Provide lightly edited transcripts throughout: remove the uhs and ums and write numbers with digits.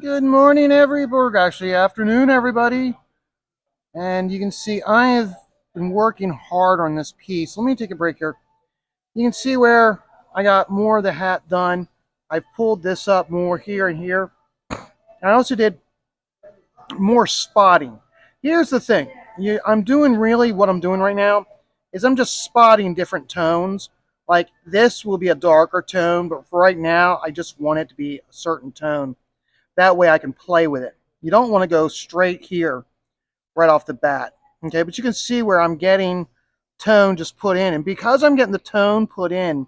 Good morning, everybody. Actually, afternoon, everybody. And you can see I have been working hard on this piece. Let me take a break here. You can see where I got more of the hat done. I've pulled this up more here and here. I also did more spotting. Here's the thing. I'm doing really what I'm doing right now is I'm just spotting different tones. Like this will be a darker tone, but for right now, I just want it to be a certain tone. That way I can play with it. You don't want to go straight here right off the bat. Okay, but you can see where I'm getting tone just put in. And because I'm getting the tone put in,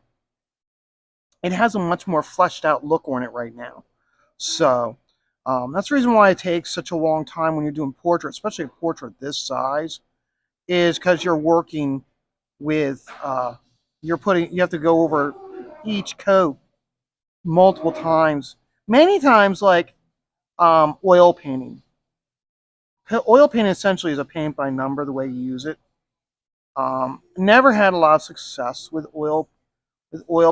it has a much more fleshed out look on it right now. So that's the reason why it takes such a long time when you're doing portrait, especially a portrait this size, is because you're working with, you have to go over each coat multiple times, many times like oil painting. Oil painting essentially is a paint by number, the way you use it. Never had a lot of success with oil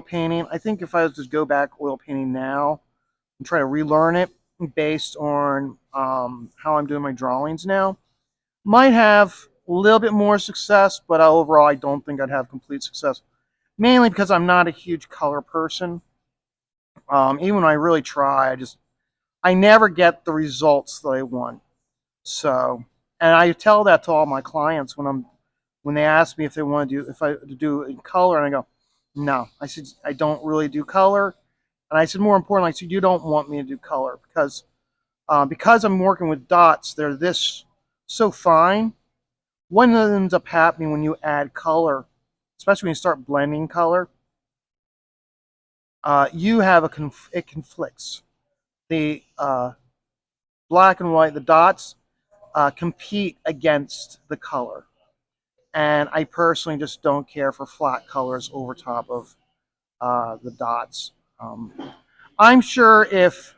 painting. I think if I was to go back oil painting now and try to relearn it based on how I'm doing my drawings now, might have a little bit more success, but overall I don't think I'd have complete success. Mainly because I'm not a huge color person. Even when I really try, I never get the results that I want. So, and I tell that to all my clients when they ask me if they want to do if I do in color, and I go, no. I said I don't really do color, and I said more importantly, I said you don't want me to do color because I'm working with dots. They're this so fine. One of them ends up happening when you add color, especially when you start blending color. You have it conflicts. The black and white, the dots compete against the color. And I personally just don't care for flat colors over top of the dots. Um, I'm sure if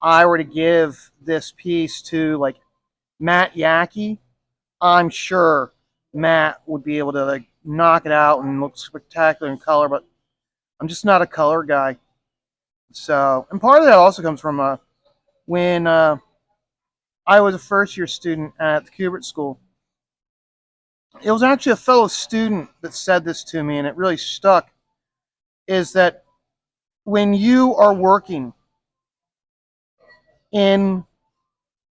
I were to give this piece to like Matt Yackey, I'm sure Matt would be able to like knock it out and look spectacular in color, but I'm just not a color guy. So, and part of that also comes from when I was a first year student at the Kubert School. It was actually a fellow student that said this to me, and it really stuck. Is that when you are working in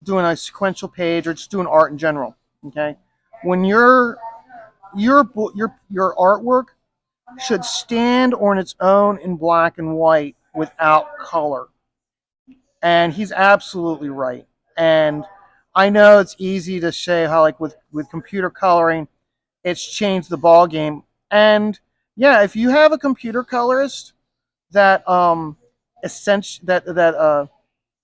doing a sequential page or just doing art in general, okay, when your artwork should stand on its own in black and white without color. And he's absolutely right. And I know it's easy to say how like with computer coloring, it's changed the ball game. And yeah, if you have a computer colorist that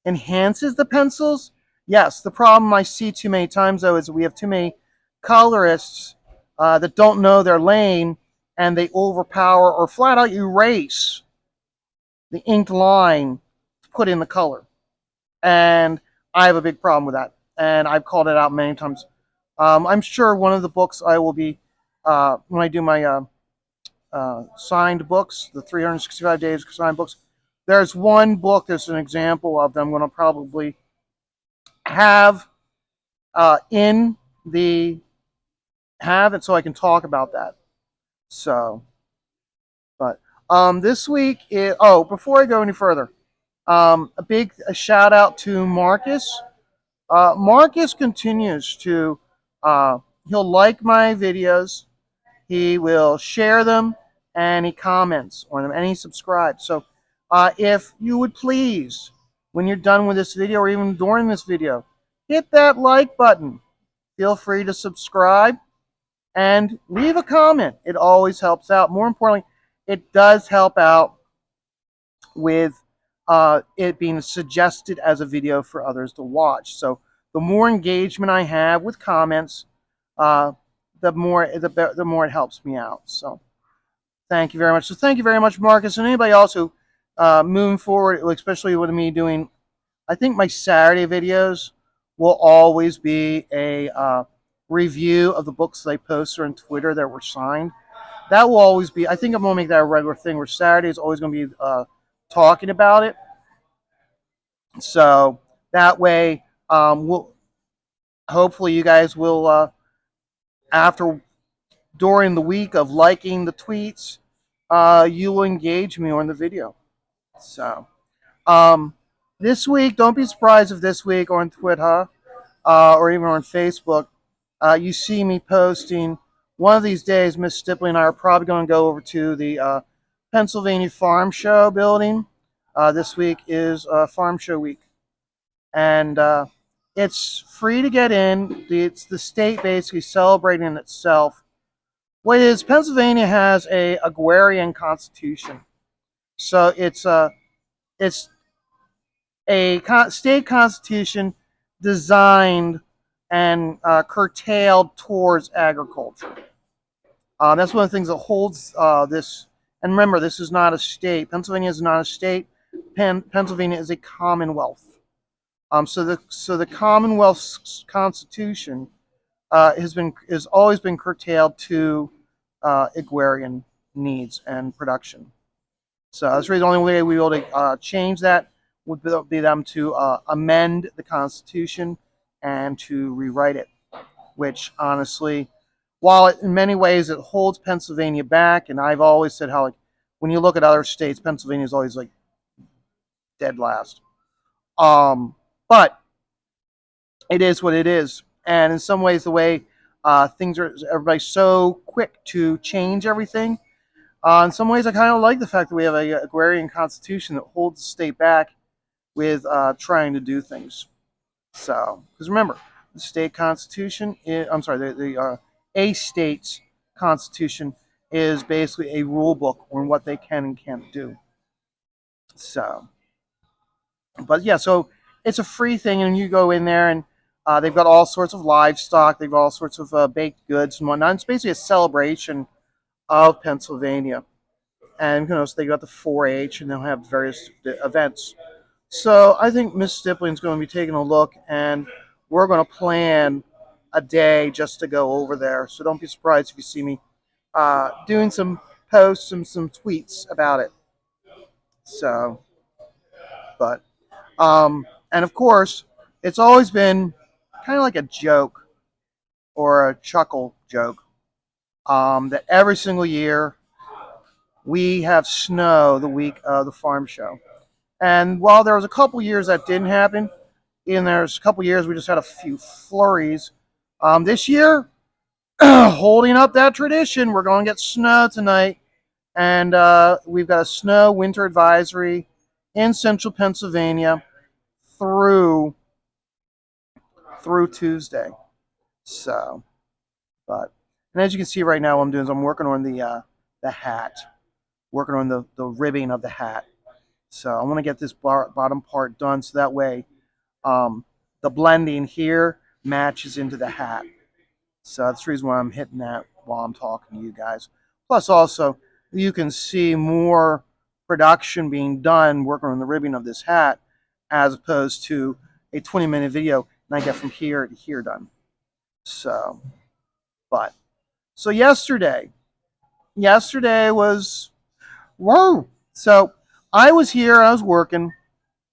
enhances the pencils, yes. The problem I see too many times though is we have too many colorists that don't know their lane, and they overpower or flat out erase the inked line to put in the color. And I have a big problem with that, and I've called it out many times. I'm sure one of the books I will be when I do my signed books, the 365 days signed books. There's one book that's an example of them. I'm going to probably have in the have it so I can talk about that. So, but this week, before I go any further, a shout out to Marcus. Marcus continues to he'll like my videos, he will share them, and he comments on them, and he subscribes. So if you would please, when you're done with this video or even during this video, hit that like button. Feel free to subscribe and leave a comment. It always helps out. More importantly, it does help out with it being suggested as a video for others to watch. So the more engagement I have with comments, uh, the more it helps me out. So thank you very much. So thank you very much, Marcus, and anybody else who moving forward, especially with me doing. I think my Saturday videos will always be a review of the books that I post on Twitter that were signed. That will always be. I think I'm gonna make that a regular thing where Saturday is always gonna be talking about it. So That way, we'll hopefully you guys will after during the week of liking the tweets, you will engage me on the video. So um, this week, don't be surprised if this week on Twitter or even on Facebook, you see me posting. One of these days, Miss Stippling and I are probably going to go over to the Pennsylvania Farm Show building. This week is Farm Show week, and it's free to get in. It's the state basically celebrating itself. What is Pennsylvania has a agrarian constitution, so it's a state constitution designed and curtailed towards agriculture. That's one of the things that holds this. And remember, this is not a state. Pennsylvania is not a state. Pennsylvania is a commonwealth. So the Commonwealth's constitution has always been curtailed to agrarian needs and production. So that's really the only way we will be able to change that would be them to amend the Constitution and to rewrite it, which honestly, while in many ways it holds Pennsylvania back, and I've always said how like when you look at other states, Pennsylvania is always like dead last. But it is what it is, and in some ways, the way things are, everybody's so quick to change everything. In some ways, I kind of like the fact that we have a agrarian constitution that holds the state back with trying to do things. So, because remember, the state constitution, I'm sorry, a state's constitution is basically a rule book on what they can and can't do. So, but yeah, so it's a free thing, and you go in there, and they've got all sorts of livestock, they've got all sorts of baked goods and whatnot. It's basically a celebration of Pennsylvania, and so they got the 4-H, and they'll have various events. So I think Miss Stipling's going to be taking a look, and we're going to plan a day just to go over there. So don't be surprised if you see me doing some posts and some tweets about it. So, but and of course, it's always been kind of like a joke or a chuckle joke that every single year we have snow the week of the farm show. And while there was a couple years that didn't happen, and there's a couple years we just had a few flurries. This year, holding up that tradition, we're going to get snow tonight, and we've got a snow winter advisory in central Pennsylvania through Tuesday. So, but and as you can see right now, what I'm doing is I'm working on the hat, working on the ribbing of the hat. So I want to get this bottom part done so that way the blending here matches into the hat. So that's the reason why I'm hitting that while I'm talking to you guys. Plus also, you can see more production being done working on the ribbing of this hat as opposed to a 20-minute video and I get from here to here done. So, but, so yesterday was, whoa. So I was here, I was working,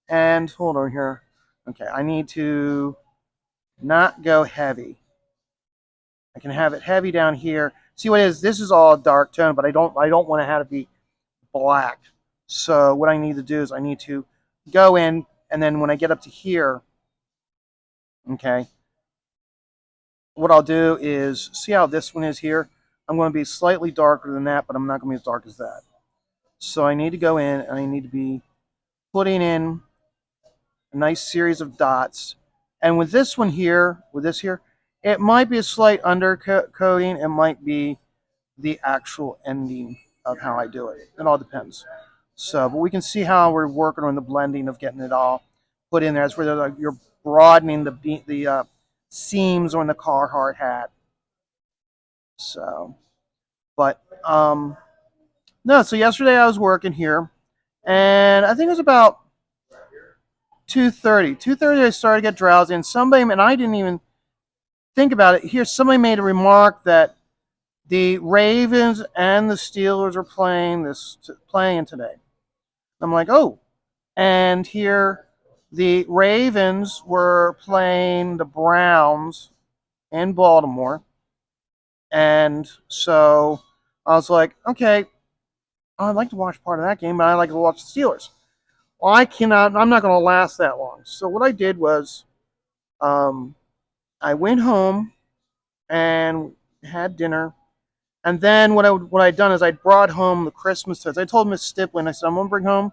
and hold on here. Okay, I need to not go heavy. I can have it heavy down here. See what it is? This is all a dark tone, but I don't want to have it be black. So what I need to do is I need to go in, and then when I get up to here, okay, what I'll do is see how this one is here. I'm going to be slightly darker than that, but I'm not going to be as dark as that. So I need to go in, and I need to be putting in a nice series of dots. And with this one here, with this here, it might be a slight undercoating. It might be the actual ending of how I do it. It all depends. So, but we can see how we're working on the blending of getting it all put in there. That's where you're broadening the seams on the Carhartt hat. So, but no. So yesterday I was working here, and I think it was about 2:30. 2:30 I started to get drowsy, and I didn't even think about it. Here, somebody made a remark that the Ravens and the Steelers are playing today. I'm like, oh, and here the Ravens were playing the Browns in Baltimore, and so I was like, okay, I'd like to watch part of that game, but I like to watch the Steelers. Well, I'm not going to last that long. So what I did was, um, I went home and had dinner, and then what I'd done is I brought home the Christmas totes. I told Miss Stippling, I said, I'm going to bring home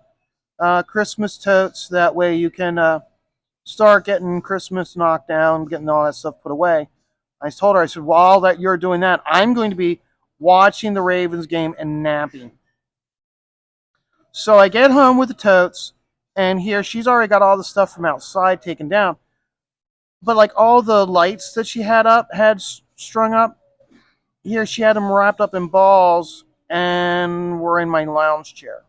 Christmas totes. That way you can start getting Christmas knocked down, getting all that stuff put away. I told her, I said, while that you're doing that, I'm going to be watching the Ravens game and napping. So I get home with the totes, and here she's already got all the stuff from outside taken down. But like all the lights that she had strung up, here she had them wrapped up in balls and were in my lounge chair.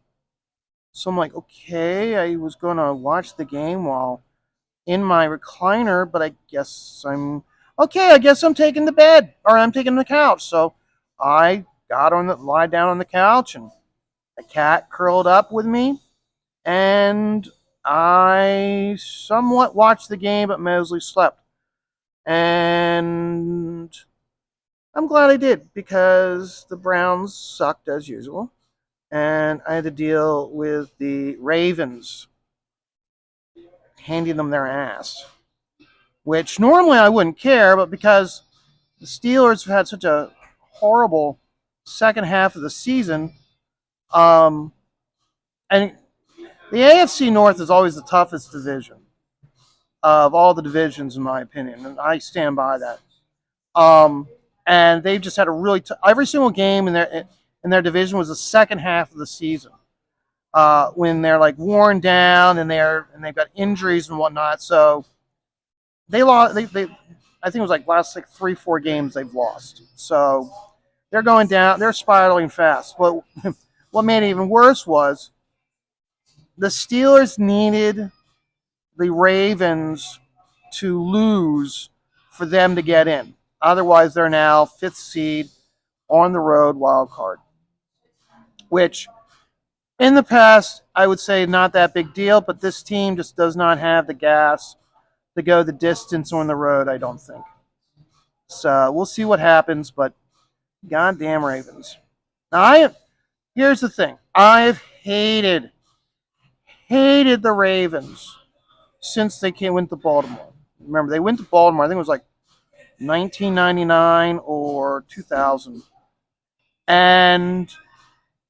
So I'm like, okay, I was going to watch the game while in my recliner, but I guess I'm okay. I guess I'm taking the bed or I'm taking the couch. So I lie down on the couch, and the cat curled up with me, and I somewhat watched the game, but mostly slept. And I'm glad I did because the Browns sucked as usual, and I had to deal with the Ravens handing them their ass, which normally I wouldn't care, but because the Steelers have had such a horrible second half of the season, and the AFC North is always the toughest division of all the divisions, in my opinion, and I stand by that. Um, and they've just had a every single game in their division was the second half of the season, when they're like worn down and they've got injuries and whatnot. So they lost. They I think it was like last like 3-4 games they've lost. So they're going down. They're spiraling fast. But what made it even worse was the Steelers needed the Ravens to lose for them to get in. Otherwise, they're now fifth seed on the road wild card, which in the past I would say not that big deal, but this team just does not have the gas to go the distance on the road, I don't think. So we'll see what happens, but goddamn Ravens. Now, here's the thing. I've hated the Ravens since they went to Baltimore. Remember, they went to Baltimore, I think it was like 1999 or 2000. And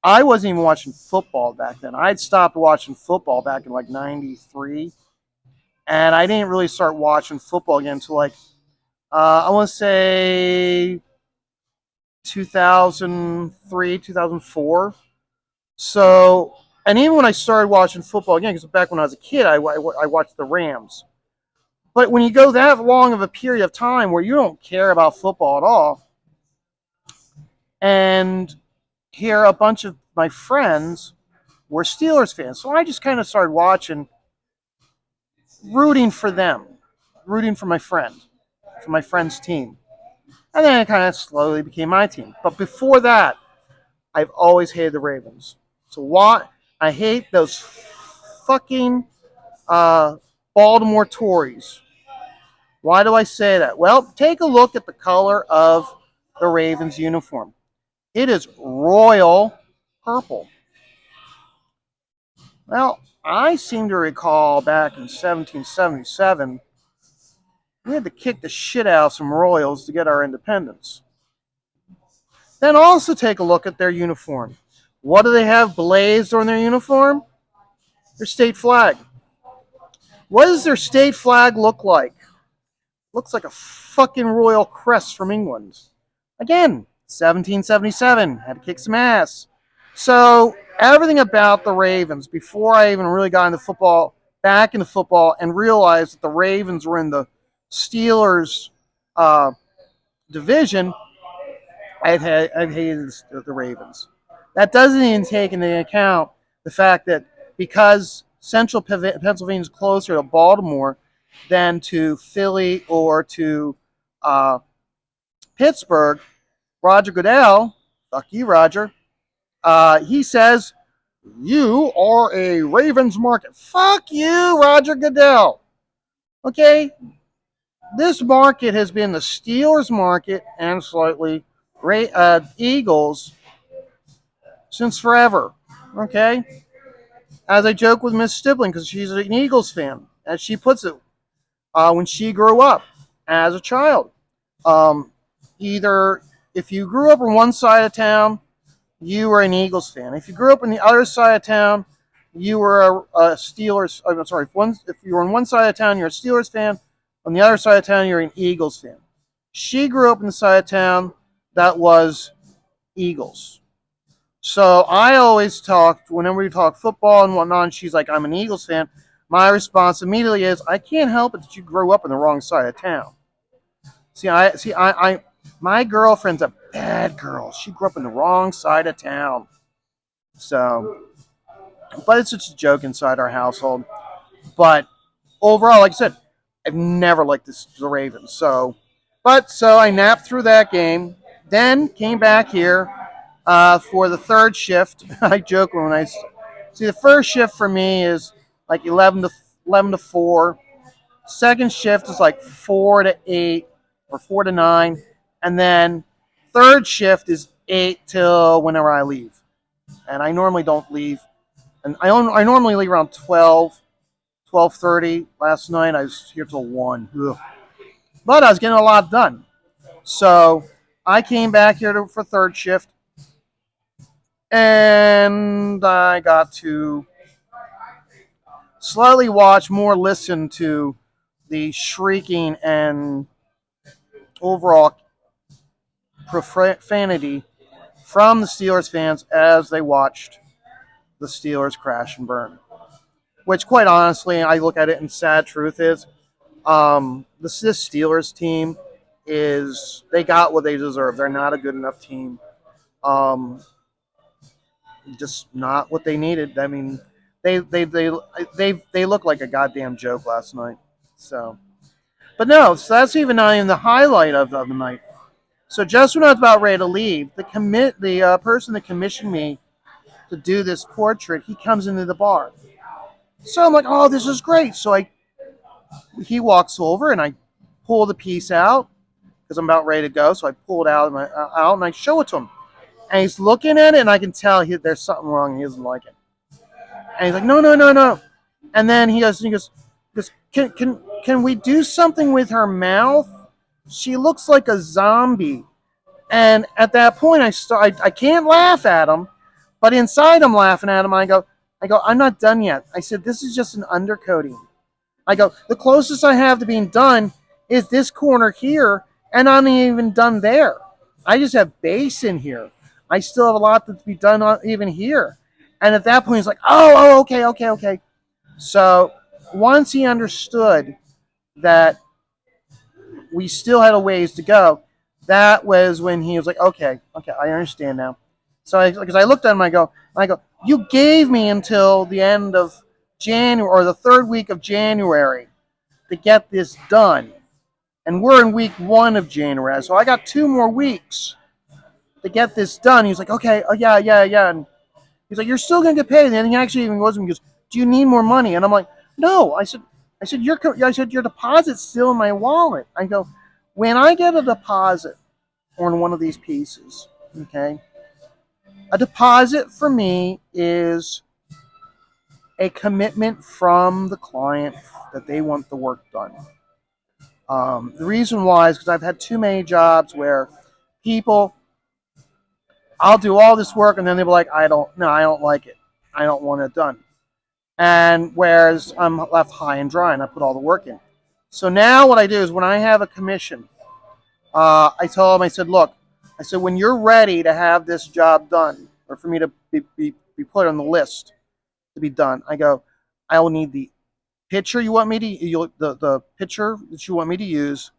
I wasn't even watching football back then. I'd stopped watching football back in like 93. And I didn't really start watching football again until like, I want to say 2003, 2004. So, and even when I started watching football again, because back when I was a kid, I watched the Rams. But when you go that long of a period of time where you don't care about football at all, and here a bunch of my friends were Steelers fans, so I just kind of started watching, rooting for them, rooting for my friend's team. And then it kind of slowly became my team. But before that, I've always hated the Ravens. So why? I hate those fucking uh, Baltimore Tories. Why do I say that? Well, take a look at the color of the Ravens uniform. It is royal purple. Well, I seem to recall back in 1777, we had to kick the shit out of some royals to get our independence. Then also take a look at their uniform. What do they have blazed on their uniform? Their state flag. What does their state flag look like? Looks like a fucking royal crest from England. Again, 1777, had to kick some ass. So everything about the Ravens, before I even really got into football, back into football, and realized that the Ravens were in the Steelers division, I've hated the Ravens. That doesn't even take into account the fact that because Central Pennsylvania is closer to Baltimore than to Philly or to uh, Pittsburgh, Roger Goodell, fuck you, Roger, he says You are a Ravens market. Fuck you, Roger Goodell. Okay, this market has been the Steelers market and slightly Eagles since forever. Okay, as I joke with Miss Stippling because she's an Eagles fan, as she puts it, when she grew up as a child. Um, Either if you grew up on one side of town, you were an Eagles fan. If you grew up on the other side of town, you were a Steelers. I'm sorry. If you were on one side of town, you're a Steelers fan. On the other side of town, you're an Eagles fan. She grew up in the side of town that was Eagles. So I always talked whenever we talk football and whatnot. And she's like, "I'm an Eagles fan." My response immediately is, "I can't help it that you grew up on the wrong side of town." My girlfriend's a bad girl. She grew up in the wrong side of town. So, but it's just a joke inside our household. But overall, like I said, I've never liked the Ravens. So I napped through that game, then came back here for the third shift. I joke when I see the first shift for me is like 11 to 4. Second shift is like 4 to 8 or 4 to 9, and then third shift is 8 till whenever I leave. And I normally don't leave, and I normally leave around 12:30. Last night I was here till 1. Ugh. But I was getting a lot done. So I came back here for third shift, and I got to slightly watch, more listen to the shrieking and overall profanity from the Steelers fans as they watched the Steelers crash and burn. Which, quite honestly, I look at it and sad truth is, this Steelers team is they got what they deserve. They're not a good enough team. Um, just not what they needed. I mean, they look like a goddamn joke last night. So, but no, so that's even not even the highlight of the night. So just when I was about ready to leave, the person that commissioned me to do this portrait, he comes into the bar. So I'm like, oh, this is great. So he walks over and I pull the piece out because I'm about ready to go. So I pull it out and I show it to him. And he's looking at it and I can tell there's something wrong. He doesn't like it. And he's like, no, no, no, no. And then he goes, can we do something with her mouth? She looks like a zombie. And at that point, I can't laugh at him, but inside I'm laughing at him. I'm not done yet. I said, this is just an undercoating. I go, the closest I have to being done is this corner here, and I'm not even done there. I just have base in here. I still have a lot to be done even here. And at that point, he's like, okay, okay, okay. So once he understood that we still had a ways to go, that was when he was like, okay, okay, I understand now. So because I looked at him, I go, you gave me until the end of January or the third week of January to get this done. And we're in week 1 of January. So I got 2 more weeks to get this done. He's like, okay, oh, yeah, yeah, yeah. And he's like, you're still going to get paid. And then he actually even goes and goes, do you need more money? And I'm like, no. I said, your deposit's still in my wallet. I go, when I get a deposit on one of these pieces, okay, a deposit for me is a commitment from the client that they want the work done. The reason why is because I've had too many jobs where people, I'll do all this work and then they'll be like, I don't like it. I don't want it done. And whereas I'm left high and dry and I put all the work in. So now what I do is when I have a commission, I tell them, I said, look, I said, when you're ready to have this job done or for me to be put on the list to be done, I go, I will need the picture the picture that you want me to use,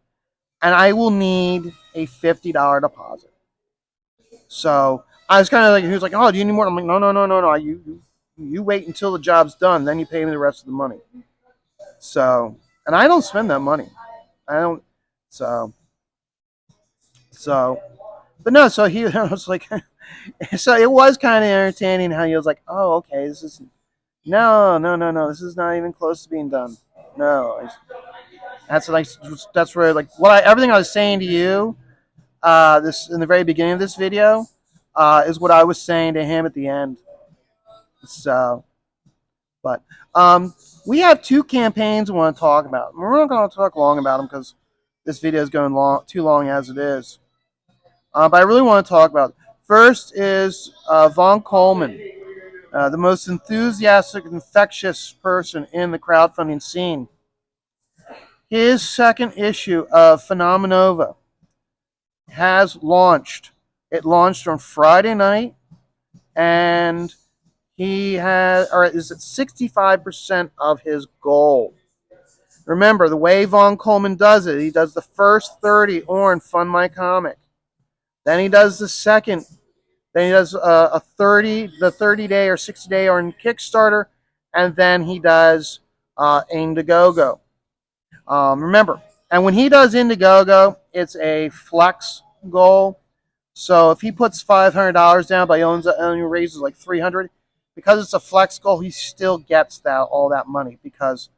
and I will need a $50 deposit. So I was kind of like, he was like, oh, do you need more? I'm like, no, no, no, no, no. You wait until the job's done, then you pay me the rest of the money. So, and I don't spend that money. I don't. So, so But no, so he was like, so it was kind of entertaining how he was like, oh, okay, this is no, no, no, no, this is not even close to being done. No, that's like that's where like everything I was saying to you, this in the very beginning of this video, is what I was saying to him at the end. So, but we have two campaigns we want to talk about. We're not going to talk long about them because this video is going too long as it is. But I really want to talk about it. First is Von Coleman, the most enthusiastic, infectious person in the crowdfunding scene. His second issue of Phenomenova has launched. It launched on Friday night, and he has, or is at 65% of his goal. Remember, the way Von Coleman does it, he does the first 30 on Fund My Comic. Then he does the second. Then he does the 30-day or 60-day on Kickstarter, and then he does Indiegogo. Remember, and when he does Indiegogo, it's a flex goal. So if he puts $500 down, but he only raises like $300, because it's a flex goal, he still gets all that money because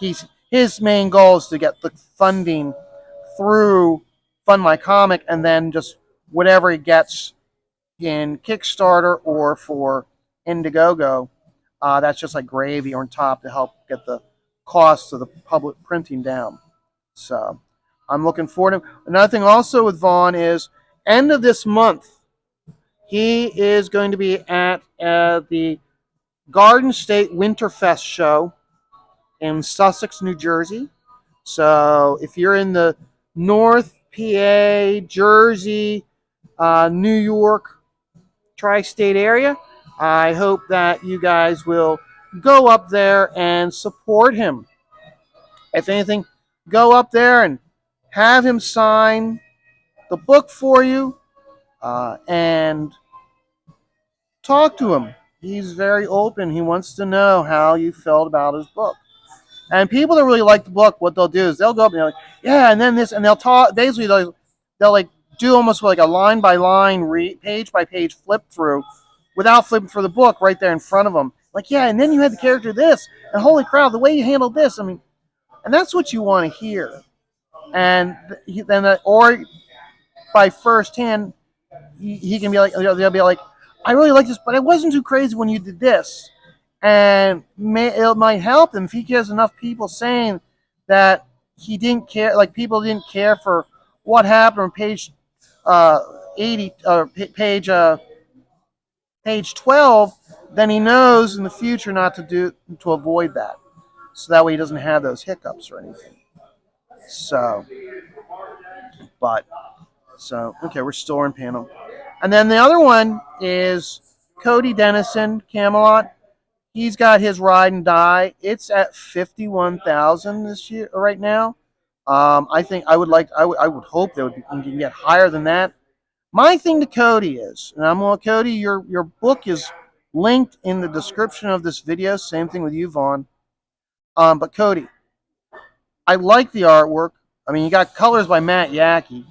his main goal is to get the funding through Fund My Comic, and then just whatever he gets in Kickstarter or for Indiegogo, that's just like gravy on top to help get the costs of the public printing down. So I'm looking forward to. Another thing also with Vaughn is end of this month, he is going to be at the Garden State Winterfest show in Sussex, New Jersey. So if you're in the North PA, Jersey, New York, tri-state area, I hope that you guys will go up there and support him. If anything, go up there and have him sign the book for you, and talk to him. He's very open. He wants to know how you felt about his book. And people that really like the book, what they'll do is they'll go up and they're like, yeah, and then this, and they'll talk. Basically, they'll like do almost like a line by line, page by page flip through, without flipping through the book right there in front of them. Like, yeah, and then you had the character this, and holy crap, the way you handled this. I mean, and that's what you want to hear. And then, or by firsthand, he can be like, they'll be like, I really like this, but it wasn't too crazy when you did this. And it might help him if he gets enough people saying that he didn't care, like people didn't care for what happened on page 80, page 12, then he knows in the future not to avoid that. So that way he doesn't have those hiccups or anything. So, okay, we're still in panel. And then the other one is Cody Dennison, Camelot. He's got his Ride and Die. It's at 51,000 this year right now. I think I would hope that we can get higher than that. My thing to Cody is, and I'm going, Cody, your book is linked in the description of this video. Same thing with you, Vaughn. But Cody, I like the artwork. I mean, you got colors by Matt Yackey.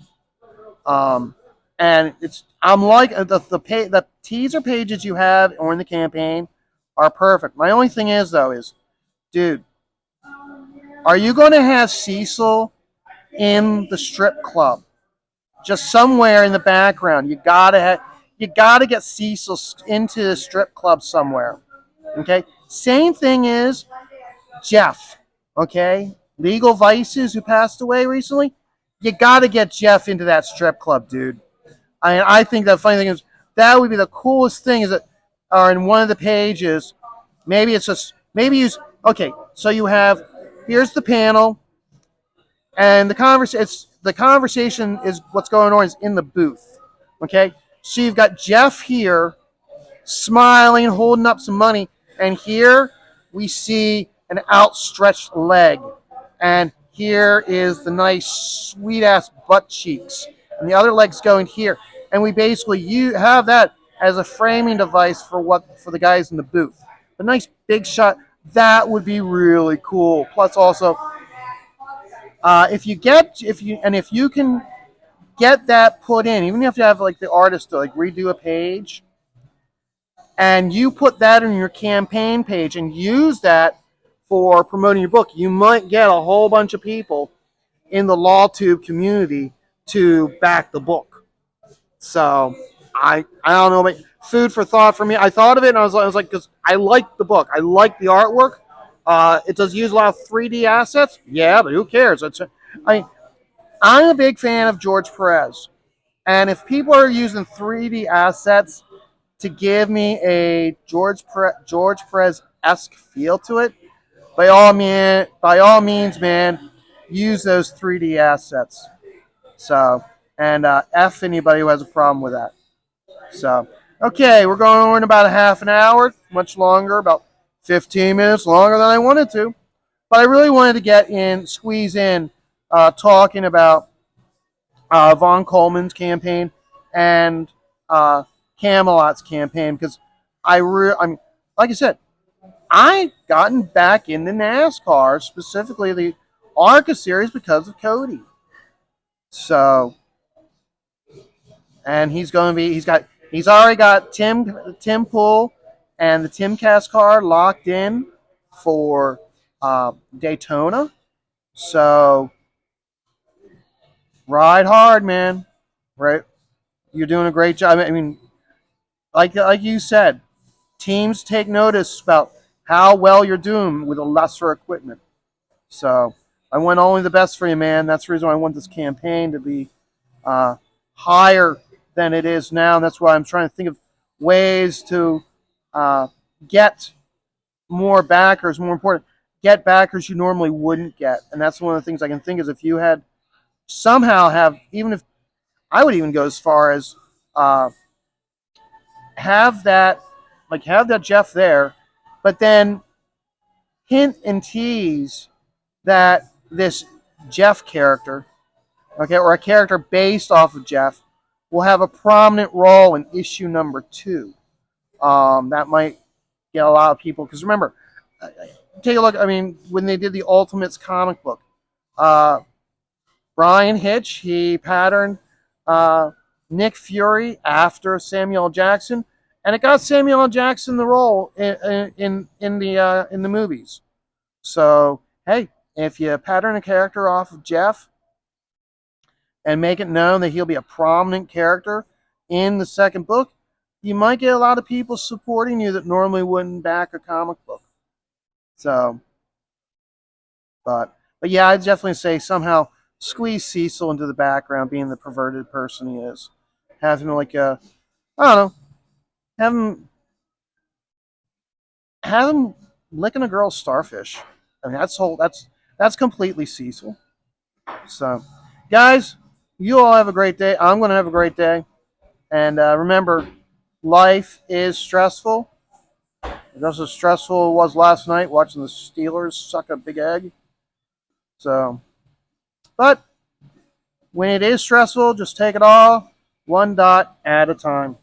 And I'm like the teaser pages you have or in the campaign are perfect. My only thing is though is, dude, are you going to have Cecil in the strip club? Just somewhere in the background. You gotta get Cecil into the strip club somewhere. Okay. Same thing is Jeff. Okay. Legal Vices, who passed away recently. You gotta get Jeff into that strip club, dude. I think the funny thing is that would be the coolest thing is that, or in one of the pages, maybe it's just okay. So you have here's the panel, and the conversation is what's going on is in the booth. Okay, so you've got Jeff here, smiling, holding up some money, and here we see an outstretched leg, and here is the nice sweet ass butt cheeks, and the other leg's going here. And we basically have that as a framing device for the guys in the booth. A nice big shot that would be really cool. Plus, also, if you can get that put in, even if you have to have like the artist to like redo a page, and you put that in your campaign page and use that for promoting your book, you might get a whole bunch of people in the LawTube community to back the book. So I don't know, but food for thought for me. I thought of it and I was like, because I like the book, I like the artwork. It does use a lot of 3D assets, yeah, but who cares? I I'm a big fan of George Perez, and if people are using 3D assets to give me a George Perez esque feel to it, by all means, man, use those 3D assets. So, and F anybody who has a problem with that. So, okay, we're going on about a half an hour, much longer, about 15 minutes longer than I wanted to. But I really wanted to squeeze in, talking about Von Coleman's campaign and uh, Camelot's campaign because I'm like I said, I gotten back into NASCAR, specifically the ARCA series, because of Cody. So, and he's already got Tim Pool and the Timcast car locked in for Daytona. So ride hard, man. Right, you're doing a great job. I mean, like you said, teams take notice about how well you're doing with a lesser equipment. So I want only the best for you, man. That's the reason why I want this campaign to be uh, higher than it is now. And that's why I'm trying to think of ways to uh, get more backers. More important, get backers you normally wouldn't get. And that's one of the things I can think is if you had somehow have, even if I would even go as far as uh, have that, like have that Jeff there, but then hint and tease that this Jeff character, okay, or a character based off of Jeff, will have a prominent role in issue number 2. That might get a lot of people, because remember, take a look. I mean, when they did the Ultimates comic book, uh, Brian Hitch, he patterned uh, Nick Fury after Samuel Jackson, and it got Samuel Jackson the role in the movies. So hey, if you pattern a character off of Jeff and make it known that he'll be a prominent character in the second book, you might get a lot of people supporting you that normally wouldn't back a comic book. So, but yeah, I'd definitely say somehow squeeze Cecil into the background, being the perverted person he is. Have him like a, I don't know, have him have him licking a girl's starfish. I mean, that's completely Cecil. So, guys, you all have a great day. I'm going to have a great day. And remember, life is stressful. Just as stressful as it was last night watching the Steelers suck a big egg. So, but when it is stressful, just take it all one dot at a time.